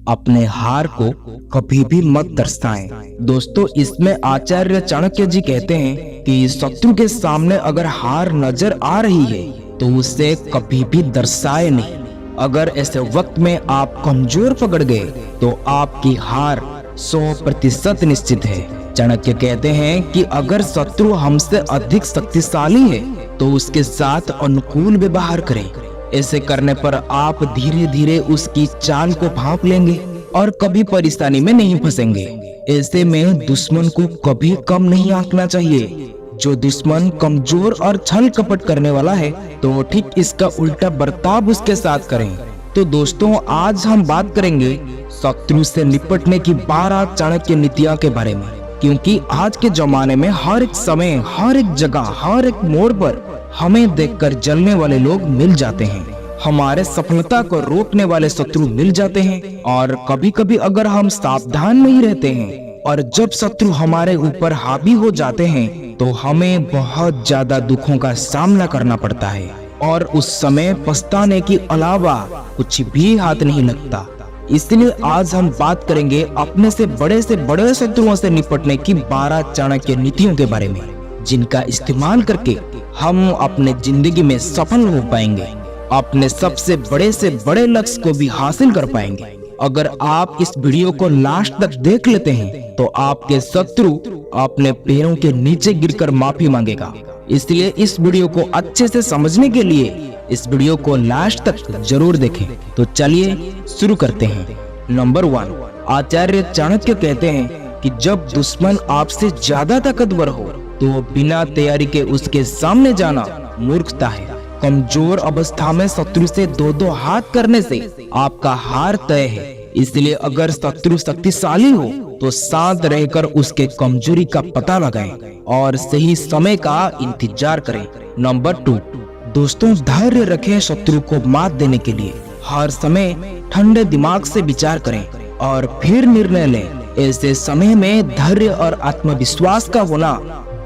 अपने हार को कभी भी मत दर्शाएं। दोस्तों, इसमें आचार्य चाणक्य जी कहते हैं कि शत्रु के सामने अगर हार नजर आ रही है तो उसे कभी भी दर्शाए नहीं। अगर ऐसे वक्त में आप कमजोर पकड़ गए तो आपकी हार 100% निश्चित है। चाणक्य कहते हैं कि अगर शत्रु हमसे अधिक शक्तिशाली है तो उसके साथ अनुकूल व्यवहार करें। ऐसे करने पर आप धीरे धीरे उसकी चाल को भांप लेंगे और कभी परेशानी में नहीं फंसेंगे। ऐसे में दुश्मन को कभी कम नहीं आंकना चाहिए। जो दुश्मन कमजोर और छल कपट करने वाला है तो ठीक इसका उल्टा बर्ताव उसके साथ करें। तो दोस्तों, आज हम बात करेंगे शत्रु से निपटने की 12 चाणक्य नीतियां के बारे में, क्योंकि आज के जमाने में हर एक समय, हर एक जगह, हर एक मोड़ पर हमें देखकर जलने वाले लोग मिल जाते हैं। हमारे सफलता को रोकने वाले शत्रु मिल जाते हैं। और कभी कभी अगर हम सावधान नहीं रहते हैं और जब शत्रु हमारे ऊपर हावी हो जाते हैं तो हमें बहुत ज्यादा दुखों का सामना करना पड़ता है और उस समय पछताने के अलावा कुछ भी हाथ नहीं लगता। इसलिए आज हम बात करेंगे अपने से बड़े शत्रुओं से निपटने की 12 चाणक्य नीतियों के बारे में, जिनका इस्तेमाल करके हम अपने जिंदगी में सफल हो पाएंगे, अपने सबसे बड़े लक्ष्य को भी हासिल कर पाएंगे। अगर आप इस वीडियो को लास्ट तक देख लेते हैं तो आपके शत्रु अपने पैरों के नीचे गिरकर माफी मांगेगा। इसलिए इस वीडियो को अच्छे से समझने के लिए इस वीडियो को लास्ट तक जरूर देखें। तो चलिए शुरू करते हैं। नंबर 1, आचार्य चाणक्य कहते हैं कि जब दुश्मन आपसे ज्यादा ताकतवर हो तो बिना तैयारी के उसके सामने जाना मूर्खता है। कमजोर अवस्था में शत्रु से दो हाथ करने से आपका हार तय है। इसलिए अगर शत्रु शक्तिशाली हो तो शांत रहकर उसके कमजोरी का पता लगाएं और सही समय का इंतजार करें। नंबर 2, दोस्तों, धैर्य रखें। शत्रु को मात देने के लिए हर समय ठंडे दिमाग से विचार करें और फिर निर्णय लें। ऐसे समय में धैर्य और आत्मविश्वास का होना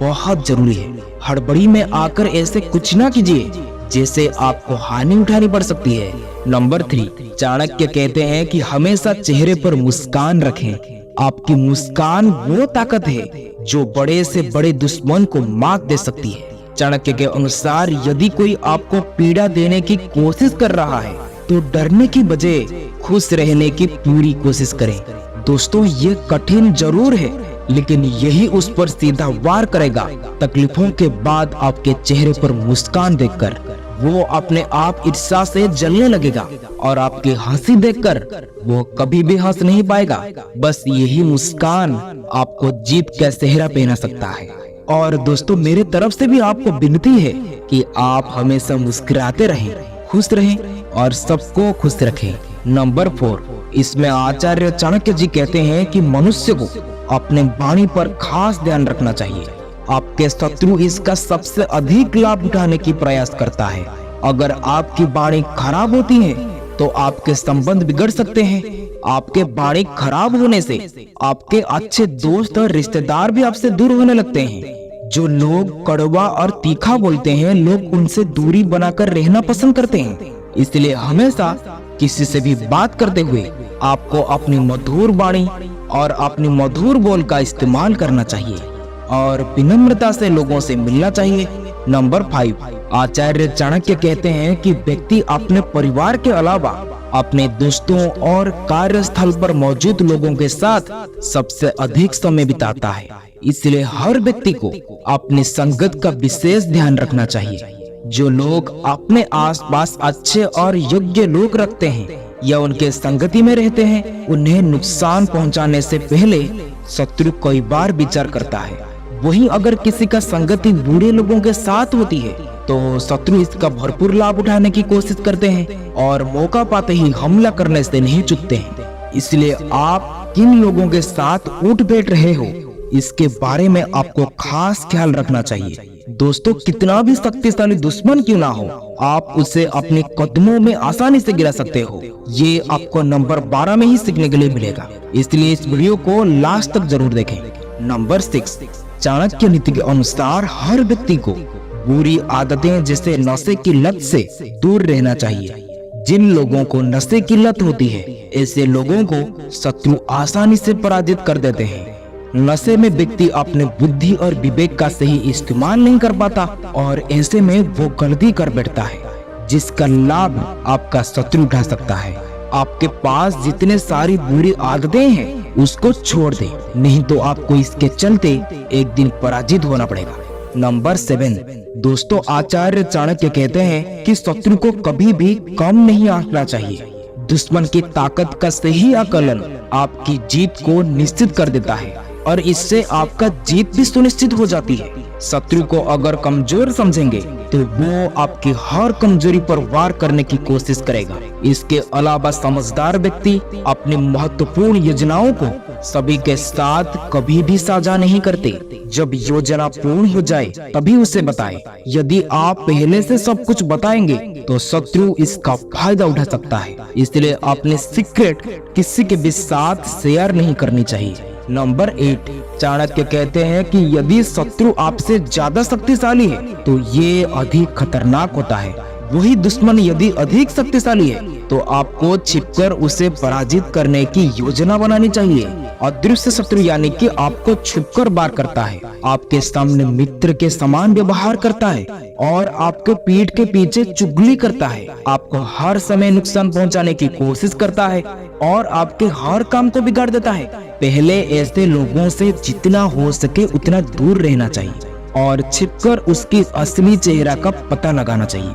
बहुत जरूरी है। हड़बड़ी में आकर ऐसे कुछ ना कीजिए जैसे आपको हानि उठानी पड़ सकती है। नंबर 3, चाणक्य कहते हैं कि हमेशा चेहरे पर मुस्कान रखें। आपकी मुस्कान वो ताकत है जो बड़े से बड़े दुश्मन को मात दे सकती है। चाणक्य के अनुसार यदि कोई आपको पीड़ा देने की कोशिश कर रहा है तो डरने की बजाय खुश रहने की पूरी कोशिश करें। दोस्तों, ये कठिन जरूर है लेकिन यही उस पर सीधा वार करेगा। तकलीफों के बाद आपके चेहरे पर मुस्कान देखकर वो अपने आप ईर्ष्या से जलने लगेगा और आपकी हंसी देखकर वो कभी भी हंस नहीं पाएगा। बस यही मुस्कान आपको जीत का सेहरा पहना सकता है। और दोस्तों, मेरे तरफ से भी आपको विनती है कि आप हमेशा मुस्कुराते रहें, खुश रहें और सबको खुश रखें। नंबर 4, इसमें आचार्य चाणक्य जी कहते हैं कि मनुष्य को अपने वाणी पर खास ध्यान रखना चाहिए। आपके शत्रु इसका सबसे अधिक लाभ उठाने की प्रयास करता है। अगर आपकी वाणी खराब होती है तो आपके संबंध बिगड़ सकते हैं। आपके वाणी खराब होने से आपके अच्छे दोस्त और रिश्तेदार भी आपसे दूर होने लगते हैं। जो लोग कड़वा और तीखा बोलते हैं, लोग उनसे दूरी बनाकर रहना पसंद करते हैं। इसलिए हमेशा किसी से भी बात करते हुए आपको अपनी मधुर वाणी और अपनी मधुर बोल का इस्तेमाल करना चाहिए और विनम्रता से लोगों से मिलना चाहिए। नंबर 5, आचार्य चाणक्य कहते हैं कि व्यक्ति अपने परिवार के अलावा अपने दोस्तों और कार्यस्थल पर मौजूद लोगों के साथ सबसे अधिक समय बिताता है। इसलिए हर व्यक्ति को अपनी संगत का विशेष ध्यान रखना चाहिए। जो लोग अपने आसपास अच्छे और योग्य लोग रखते हैं या उनके संगति में रहते हैं, उन्हें नुकसान पहुंचाने से पहले शत्रु कई बार विचार करता है। वहीं अगर किसी का संगति बुरे लोगों के साथ होती है तो शत्रु इसका भरपूर लाभ उठाने की कोशिश करते हैं और मौका पाते ही हमला करने से नहीं चूकते हैं। इसलिए आप किन लोगों के साथ उठ बैठ रहे हो, इसके बारे में आपको खास ख्याल रखना चाहिए। दोस्तों, कितना भी शक्तिशाली दुश्मन क्यों ना हो, आप उसे अपने कदमों में आसानी से गिरा सकते हो। ये आपको नंबर 12 में ही सीखने के लिए मिलेगा। इसलिए इस वीडियो को लास्ट तक जरूर देखें। नंबर 6, चाणक्य नीति के अनुसार हर व्यक्ति को बुरी आदतें जैसे नशे की लत से दूर रहना चाहिए। जिन लोगों को नशे की लत होती है, ऐसे लोगों को शत्रु आसानी से पराजित कर देते हैं। नशे में व्यक्ति अपने बुद्धि और विवेक का सही इस्तेमाल नहीं कर पाता और ऐसे में वो गलती कर बैठता है जिसका लाभ आपका शत्रु उठा सकता है। आपके पास जितने सारी बुरी आदतें हैं उसको छोड़ दे, नहीं तो आपको इसके चलते एक दिन पराजित होना पड़ेगा। नंबर 7, दोस्तों आचार्य चाणक्य कहते हैं कि शत्रु को कभी भी कम नहीं आंकना चाहिए। दुश्मन की ताकत का सही आकलन आपकी जीत को निश्चित कर देता है और इससे आपका जीत भी सुनिश्चित हो जाती है। शत्रु को अगर कमजोर समझेंगे तो वो आपकी हर कमजोरी पर वार करने की कोशिश करेगा। इसके अलावा समझदार व्यक्ति अपनी महत्वपूर्ण योजनाओं को सभी के साथ कभी भी साझा नहीं करते। जब योजना पूर्ण हो जाए तभी उसे बताएं। यदि आप पहले से सब कुछ बताएंगे तो शत्रु इसका फायदा उठा सकता है। इसलिए अपने सीक्रेट किसी के भी साथ शेयर नहीं करनी चाहिए। नंबर 8, चाणक्य कहते हैं कि यदि शत्रु आपसे ज्यादा शक्तिशाली है तो ये अधिक खतरनाक होता है। वही दुश्मन यदि अधिक शक्तिशाली है तो आपको छिपकर उसे पराजित करने की योजना बनानी चाहिए। अदृश्य शत्रु यानी कि आपको छुपकर वार करता है, आपके सामने मित्र के समान व्यवहार करता है और आपके पीठ के पीछे चुगली करता है, आपको हर समय नुकसान पहुंचाने की कोशिश करता है और आपके हर काम को बिगाड़ देता है। पहले ऐसे लोगों से जितना हो सके उतना दूर रहना चाहिए और छिपकर उसकी असली चेहरा का पता लगाना चाहिए,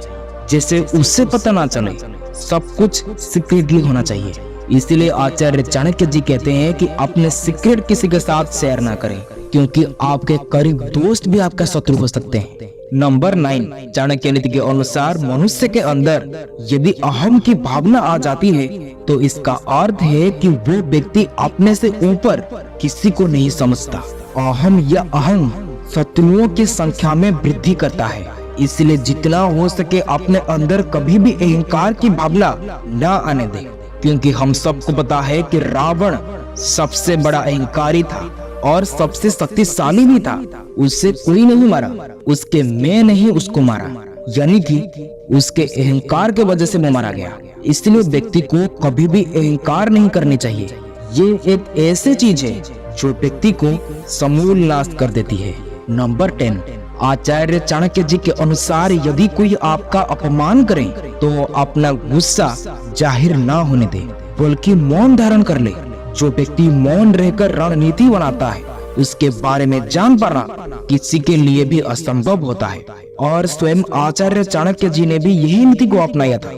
जैसे उससे पता ना चले। सब कुछ सीक्रेटली होना चाहिए। इसीलिए आचार्य चाणक्य जी कहते हैं कि अपने सीक्रेट किसी के साथ शेयर ना करें, क्योंकि आपके करीब दोस्त भी आपका शत्रु हो सकते हैं। नंबर 9, चाणक्य नीति के अनुसार मनुष्य के अंदर यदि अहम की भावना आ जाती है तो इसका अर्थ है कि वो व्यक्ति अपने से ऊपर किसी को नहीं समझता। अहम या अहं शत्रुओं की संख्या में वृद्धि करता है। इसलिए जितना हो सके अपने अंदर कभी भी अहंकार की भावना न आने दे, क्योंकि हम सबको पता है कि रावण सबसे बड़ा अहंकारी था और सबसे शक्तिशाली भी था। उससे कोई नहीं मारा, उसके मैं नहीं उसको मारा, यानी कि उसके अहंकार के वजह से वो मारा गया। इसलिए व्यक्ति को कभी भी अहंकार नहीं करनी चाहिए। ये एक ऐसी चीज है जो व्यक्ति को समूल नाश कर देती है। नंबर 10, आचार्य चाणक्य जी के अनुसार यदि कोई आपका अपमान करे तो अपना गुस्सा जाहिर ना होने दे, बल्कि मौन धारण कर ले। जो व्यक्ति मौन रहकर रणनीति बनाता है उसके बारे में जान पाना किसी के लिए भी असंभव होता है और स्वयं आचार्य चाणक्य जी ने भी यही नीति को अपनाया था।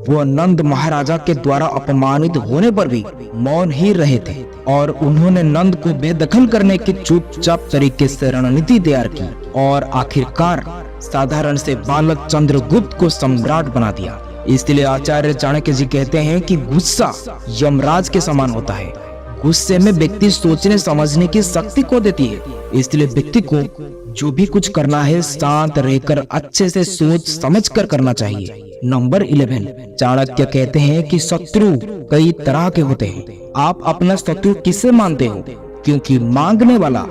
वो नंद महाराजा के द्वारा अपमानित होने पर भी मौन ही रहे थे और उन्होंने नंद को बेदखल करने की चुपचाप तरीके से रणनीति तैयार की और आखिरकार साधारण से बालक चंद्रगुप्त को सम्राट बना दिया। इसलिए आचार्य चाणक्य जी कहते हैं कि गुस्सा यमराज के समान होता है। गुस्से में व्यक्ति सोचने समझने की शक्ति खो देती है। इसलिए व्यक्ति को जो भी कुछ करना है शांत रहकर अच्छे से सोच समझ कर करना चाहिए। नंबर 11, चाणक्य कहते हैं कि शत्रु कई तरह के होते हैं। आप अपना शत्रु किसे मानते हो? क्योंकि मांगने वाला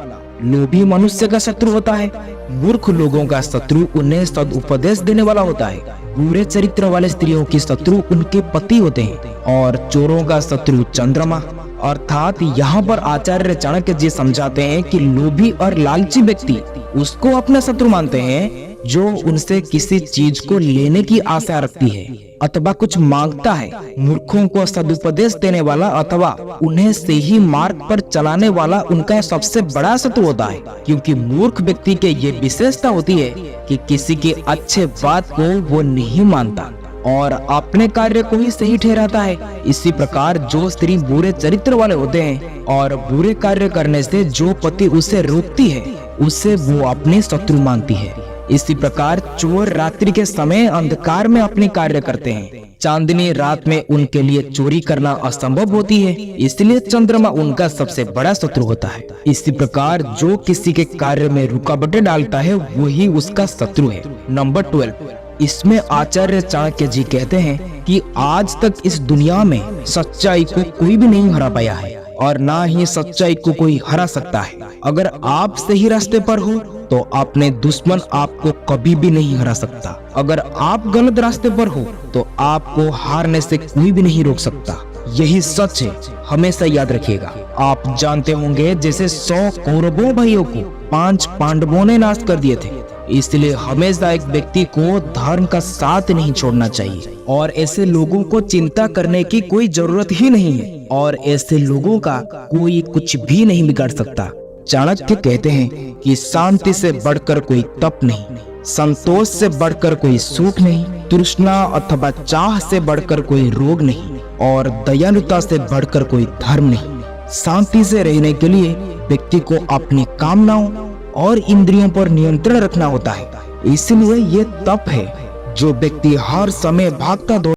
लोभी मनुष्य का शत्रु होता है। मूर्ख लोगों का शत्रु उन्हें सदुपदेश देने वाला होता है। बुरे चरित्र वाले स्त्रियों की शत्रु उनके पति होते हैं और चोरों का शत्रु चंद्रमा। अर्थात यहाँ पर आचार्य चाणक्य जी समझाते हैं कि लोभी और लालची व्यक्ति उसको अपना शत्रु मानते हैं जो उनसे किसी चीज को लेने की आशा रखती है अथवा कुछ मांगता है। मूर्खों को सदुपदेश देने वाला अथवा उन्हें सही मार्ग पर चलाने वाला उनका सबसे बड़ा शत्रु होता है, क्योंकि मूर्ख व्यक्ति के ये विशेषता होती है कि किसी की अच्छे बात को वो नहीं मानता और अपने कार्य को ही सही ठहराता है। इसी प्रकार जो स्त्री बुरे चरित्र वाले होते हैं और बुरे कार्य करने से जो पति उसे रोकती है उसे वो अपने शत्रु मानती है। इसी प्रकार चोर रात्रि के समय अंधकार में अपने कार्य करते हैं। चांदनी रात में उनके लिए चोरी करना असंभव होती है, इसलिए चंद्रमा उनका सबसे बड़ा शत्रु होता है। इसी प्रकार जो किसी के कार्य में रुकावटें डालता है वही उसका शत्रु है। नंबर 12, इसमें आचार्य चाणक्य जी कहते हैं कि आज तक इस दुनिया में सच्चाई को कोई भी नहीं हरा पाया है और ना ही सच्चाई को कोई हरा सकता है। अगर आप सही रास्ते पर हो तो अपने दुश्मन आपको कभी भी नहीं हरा सकता। अगर आप गलत रास्ते पर हो तो आपको हारने से कोई भी नहीं रोक सकता। यही सच है, हमेशा याद रखिएगा। आप जानते होंगे जैसे 100 कौरवों भाइयों को 5 पांडवों ने नाश कर दिए थे, इसलिए हमेशा एक व्यक्ति को धर्म का साथ नहीं छोड़ना चाहिए और ऐसे लोगों को चिंता करने की कोई जरूरत ही नहीं है और ऐसे लोगों का कोई कुछ भी नहीं बिगाड़ सकता। चाणक्य कहते हैं कि शांति से बढ़कर कोई तप नहीं, संतोष से बढ़कर कोई सुख नहीं, तृष्णा अथवा चाह से बढ़कर कोई रोग नहीं और दयालुता से बढ़कर कोई धर्म नहीं। शांति से रहने के लिए व्यक्ति को अपनी कामनाओं और इंद्रियों पर नियंत्रण रखना होता है। इसलिए ये तप है जो व्यक्ति हर समय भागता